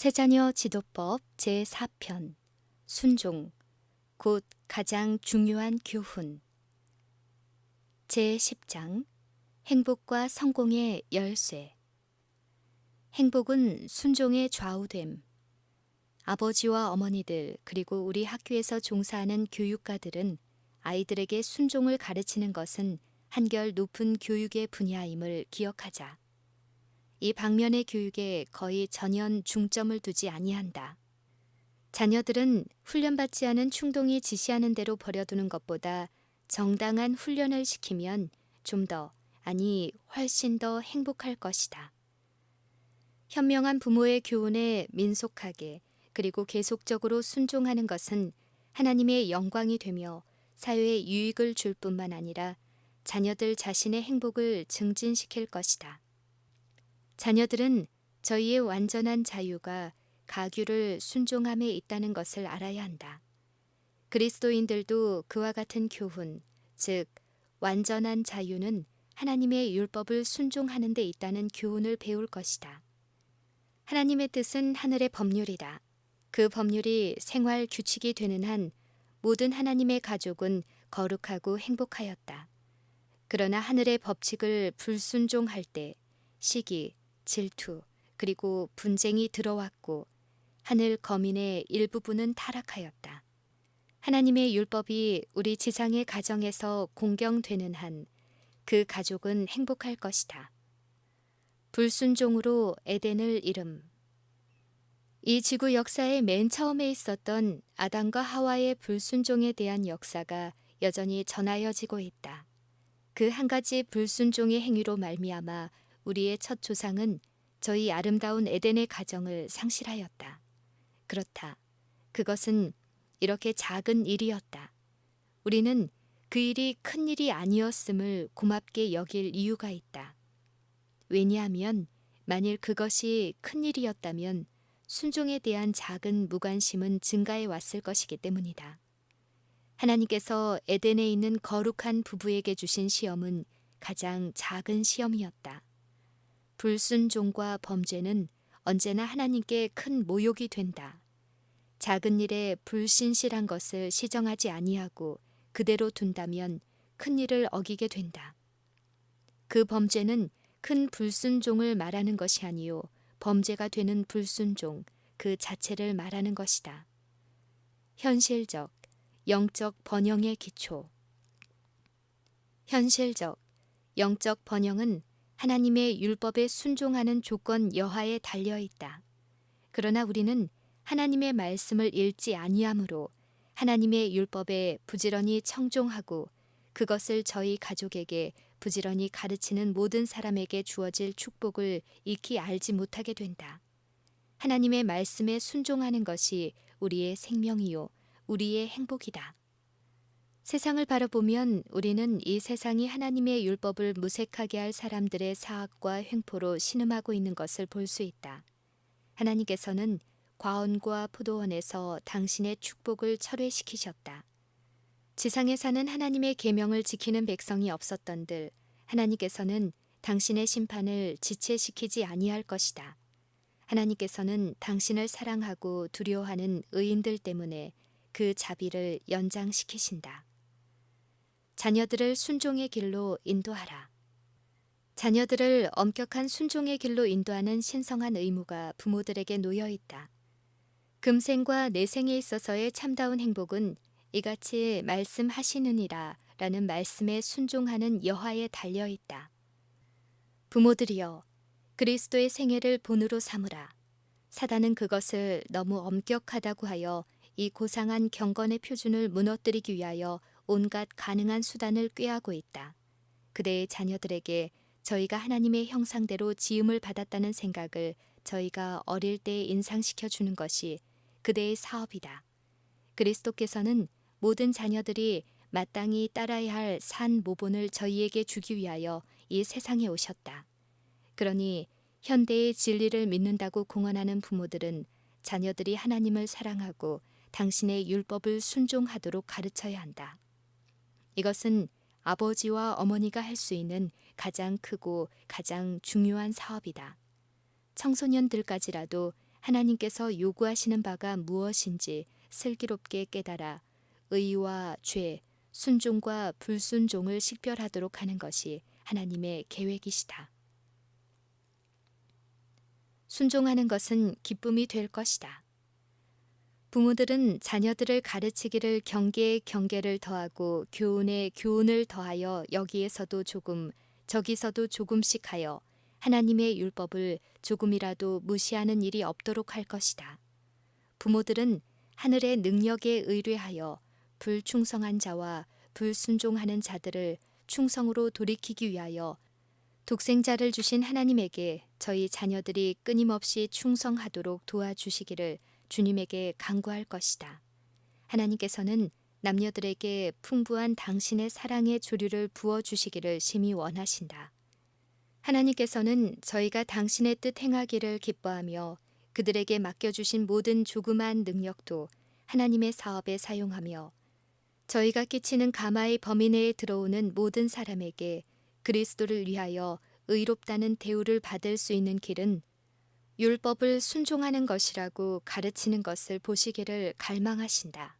세자녀 지도법 제4편 순종, 곧 가장 중요한 교훈. 제10장 행복과 성공의 열쇠. 행복은 순종의 좌우됨. 아버지와 어머니들 그리고 우리 학교에서 종사하는 교육가들은 아이들에게 순종을 가르치는 것은 한결 높은 교육의 분야임을 기억하자. 이 방면의 교육에 거의 전혀 중점을 두지 아니한다. 자녀들은 훈련받지 않은 충동이 지시하는 대로 버려두는 것보다 정당한 훈련을 시키면 좀 더, 아니 훨씬 더 행복할 것이다. 현명한 부모의 교훈에 민속하게 그리고 계속적으로 순종하는 것은 하나님의 영광이 되며 사회에 유익을 줄 뿐만 아니라 자녀들 자신의 행복을 증진시킬 것이다. 자녀들은 저희의 완전한 자유가 가규를 순종함에 있다는 것을 알아야 한다. 그리스도인들도 그와 같은 교훈, 즉 완전한 자유는 하나님의 율법을 순종하는 데 있다는 교훈을 배울 것이다. 하나님의 뜻은 하늘의 법률이다. 그 법률이 생활 규칙이 되는 한 모든 하나님의 가족은 거룩하고 행복하였다. 그러나 하늘의 법칙을 불순종할 때 시기, 질투, 그리고 분쟁이 들어왔고 하늘 거민의 일부분은 타락하였다. 하나님의 율법이 우리 지상의 가정에서 공경되는 한 그 가족은 행복할 것이다. 불순종으로 에덴을 잃음. 이 지구 역사의 맨 처음에 있었던 아담과 하와의 불순종에 대한 역사가 여전히 전하여지고 있다. 그 한 가지 불순종의 행위로 말미암아 우리의 첫 조상은 저희 아름다운 에덴의 가정을 상실하였다. 그렇다. 그것은 이렇게 작은 일이었다. 우리는 그 일이 큰 일이 아니었음을 고맙게 여길 이유가 있다. 왜냐하면 만일 그것이 큰 일이었다면 순종에 대한 작은 무관심은 증가해 왔을 것이기 때문이다. 하나님께서 에덴에 있는 거룩한 부부에게 주신 시험은 가장 작은 시험이었다. 불순종과 범죄는 언제나 하나님께 큰 모욕이 된다. 작은 일에 불신실한 것을 시정하지 아니하고 그대로 둔다면 큰 일을 어기게 된다. 그 범죄는 큰 불순종을 말하는 것이 아니요 범죄가 되는 불순종 그 자체를 말하는 것이다. 현실적, 영적 번영의 기초. 현실적, 영적 번영은 하나님의 율법에 순종하는 조건 여하에 달려 있다. 그러나 우리는 하나님의 말씀을 읽지 아니하므로 하나님의 율법에 부지런히 청종하고 그것을 저희 가족에게 부지런히 가르치는 모든 사람에게 주어질 축복을 익히 알지 못하게 된다. 하나님의 말씀에 순종하는 것이 우리의 생명이요 우리의 행복이다. 세상을 바라보면 우리는 이 세상이 하나님의 율법을 무색하게 할 사람들의 사악과 횡포로 신음하고 있는 것을 볼 수 있다. 하나님께서는 과원과 포도원에서 당신의 축복을 철회시키셨다. 지상에 사는 하나님의 계명을 지키는 백성이 없었던들 하나님께서는 당신의 심판을 지체시키지 아니할 것이다. 하나님께서는 당신을 사랑하고 두려워하는 의인들 때문에 그 자비를 연장시키신다. 자녀들을 순종의 길로 인도하라. 자녀들을 엄격한 순종의 길로 인도하는 신성한 의무가 부모들에게 놓여 있다. 금생과 내생에 있어서의 참다운 행복은 이같이 말씀하시느니라 라는 말씀에 순종하는 여하에 달려 있다. 부모들이여, 그리스도의 생애를 본으로 삼으라. 사단은 그것을 너무 엄격하다고 하여 이 고상한 경건의 표준을 무너뜨리기 위하여 온갖 가능한 수단을 꾀하고 있다. 그대의 자녀들에게 저희가 하나님의 형상대로 지음을 받았다는 생각을 저희가 어릴 때 인상시켜 주는 것이 그대의 사업이다. 그리스도께서는 모든 자녀들이 마땅히 따라야 할 산 모본을 저희에게 주기 위하여 이 세상에 오셨다. 그러니 현대의 진리를 믿는다고 공언하는 부모들은 자녀들이 하나님을 사랑하고 당신의 율법을 순종하도록 가르쳐야 한다. 이것은 아버지와 어머니가 할 수 있는 가장 크고 가장 중요한 사업이다. 청소년들까지라도 하나님께서 요구하시는 바가 무엇인지 슬기롭게 깨달아 의와 죄, 순종과 불순종을 식별하도록 하는 것이 하나님의 계획이시다. 순종하는 것은 기쁨이 될 것이다. 부모들은 자녀들을 가르치기를 경계에 경계를 더하고 교훈에 교훈을 더하여 여기에서도 조금 저기서도 조금씩 하여 하나님의 율법을 조금이라도 무시하는 일이 없도록 할 것이다. 부모들은 하늘의 능력에 의뢰하여 불충성한 자와 불순종하는 자들을 충성으로 돌이키기 위하여 독생자를 주신 하나님에게 저희 자녀들이 끊임없이 충성하도록 도와주시기를 주님에게 간구할 것이다. 하나님께서는 남녀들에게 풍부한 당신의 사랑의 조류를 부어주시기를 심히 원하신다. 하나님께서는 저희가 당신의 뜻 행하기를 기뻐하며 그들에게 맡겨주신 모든 조그마한 능력도 하나님의 사업에 사용하며 저희가 끼치는 가마의 범위 내에 들어오는 모든 사람에게 그리스도를 위하여 의롭다는 대우를 받을 수 있는 길은 율법을 순종하는 것이라고 가르치는 것을 보시기를 갈망하신다.